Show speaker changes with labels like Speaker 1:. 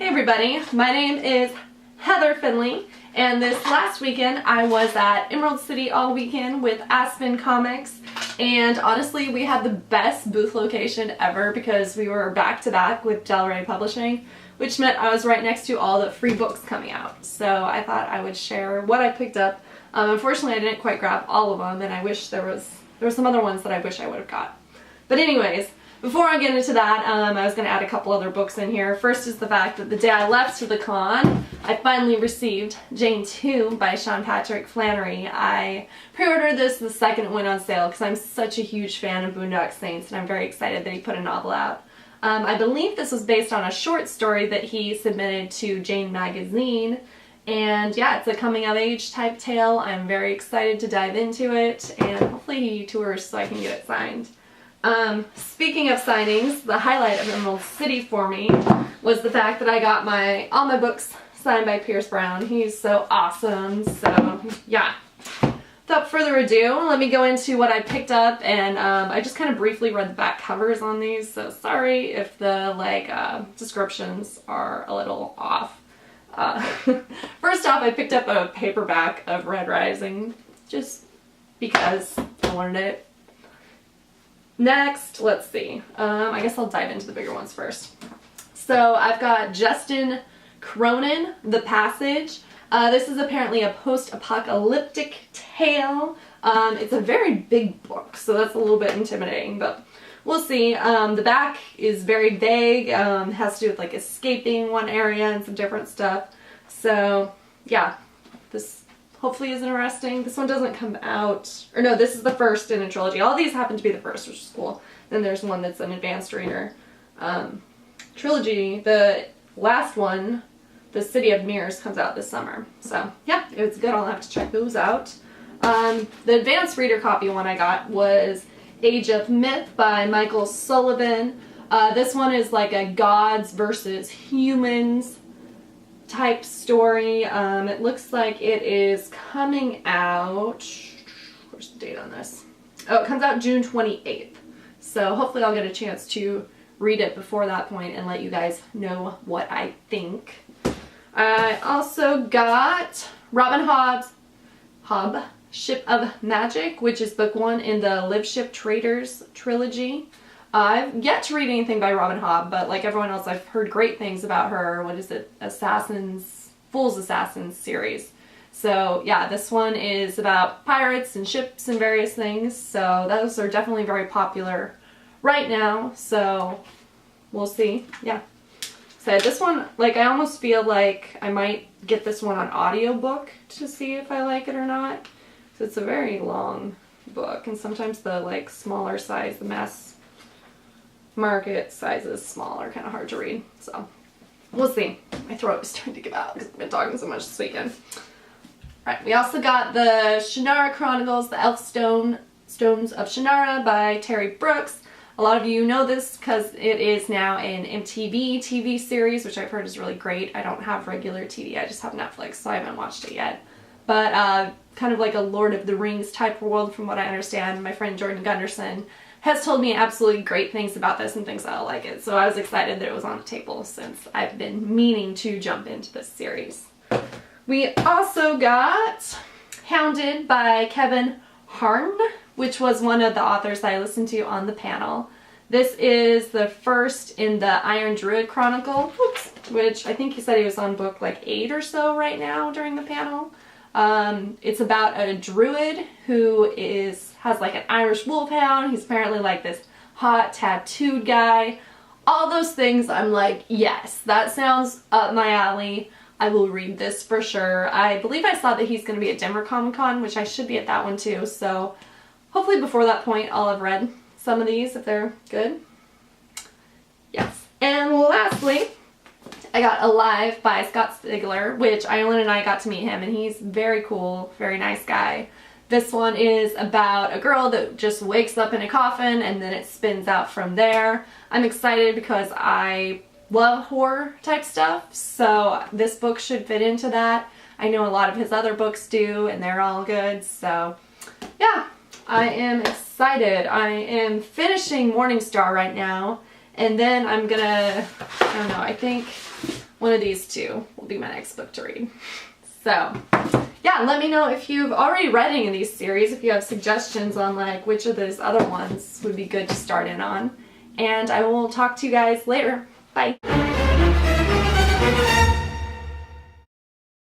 Speaker 1: Hey everybody, my name is Heather Finley, and this last weekend I was at Emerald City all weekend with Aspen Comics, and honestly we had the best booth location ever because we were back to back with Del Rey Publishing, which meant I was right next to all the free books coming out. So I thought I would share what I picked up. Unfortunately I didn't quite grab all of them, and I wish there were some other ones that I wish I would have got. But anyways, before I get into that, I was going to add a couple other books in here. First is the fact that the day I left for the con, I finally received Jane 2 by Sean Patrick Flanery. I pre-ordered this the second it went on sale because I'm such a huge fan of Boondock Saints, and I'm very excited that he put a novel out. I believe this was based on a short story that he submitted to Jane Magazine, and yeah, it's a coming-of-age type tale. I'm very excited to dive into it, and hopefully he tours so I can get it signed. Speaking of signings, the highlight of Emerald City for me was the fact that I got all my books signed by Pierce Brown. He's so awesome. So yeah, without further ado, let me go into what I picked up, and I just kind of briefly read the back covers on these, so sorry if the descriptions are a little off. First off, I picked up a paperback of Red Rising just because I wanted it. Next, let's see. I guess I'll dive into the bigger ones first. So I've got Justin Cronin, The Passage. This is apparently a post-apocalyptic tale. It's a very big book, so that's a little bit intimidating, but we'll see. The back is very vague, has to do with like escaping one area and some different stuff. So yeah, this hopefully is interesting. This one doesn't come out, or no, this is the first in a trilogy. All these happen to be the first, which is cool. Then there's one that's an advanced reader trilogy. The last one, The City of Mirrors, comes out this summer. So yeah, it's good. I'll have to check those out. The advanced reader copy one I got was Age of Myth by Michael Sullivan. This one is like a gods versus humans type story. It looks like it is coming out, where's the date on this? Oh, it comes out June 28th. So hopefully I'll get a chance to read it before that point and let you guys know what I think. I also got Robin Hobb, Ship of Magic, which is book 1 in the Live Ship Traders trilogy. I've yet to read anything by Robin Hobb, but like everyone else, I've heard great things about her. What is it? Fool's Assassins series. So yeah, this one is about pirates and ships and various things. So those are definitely very popular right now. So we'll see. Yeah. So this one, like, I almost feel like I might get this one on audiobook to see if I like it or not. So it's a very long book, and sometimes the like smaller size, the mass market size is smaller, kind of hard to read. So we'll see. My throat is starting to give out because I've been talking so much this weekend. Alright, we also got the Shannara Chronicles, the Elf Stones of Shannara by Terry Brooks. A lot of you know this because it is now an MTV TV series, which I've heard is really great. I don't have regular TV, I just have Netflix, so I haven't watched it yet. But kind of like a Lord of the Rings type world from what I understand. My friend Jordan Gunderson has told me absolutely great things about this and thinks I'll like it. So I was excited that it was on the table since I've been meaning to jump into this series. We also got Hounded by Kevin Harn, which was one of the authors that I listened to on the panel. This is the first in the Iron Druid Chronicle, which I think he said he was on book like 8 or so right now during the panel. It's about a druid who has like an Irish wolfhound. He's apparently like this hot tattooed guy. All those things, I'm like, yes, that sounds up my alley. I will read this for sure. I believe I saw that he's going to be at Denver Comic Con, which I should be at that one too. So hopefully before that point I'll have read some of these if they're good. Yes. And lastly, I got Alive by Scott Stigler, which Ireland and I got to meet him, and he's very cool, very nice guy. This one is about a girl that just wakes up in a coffin and then it spins out from there. I'm excited because I love horror type stuff, so this book should fit into that. I know a lot of his other books do, and they're all good, so yeah, I am excited. I am finishing Morningstar right now, And then I'm gonna, I don't know, I think one of these two will be my next book to read. So yeah, let me know if you've already read any of these series, if you have suggestions on like which of those other ones would be good to start in on. And I will talk to you guys later. Bye.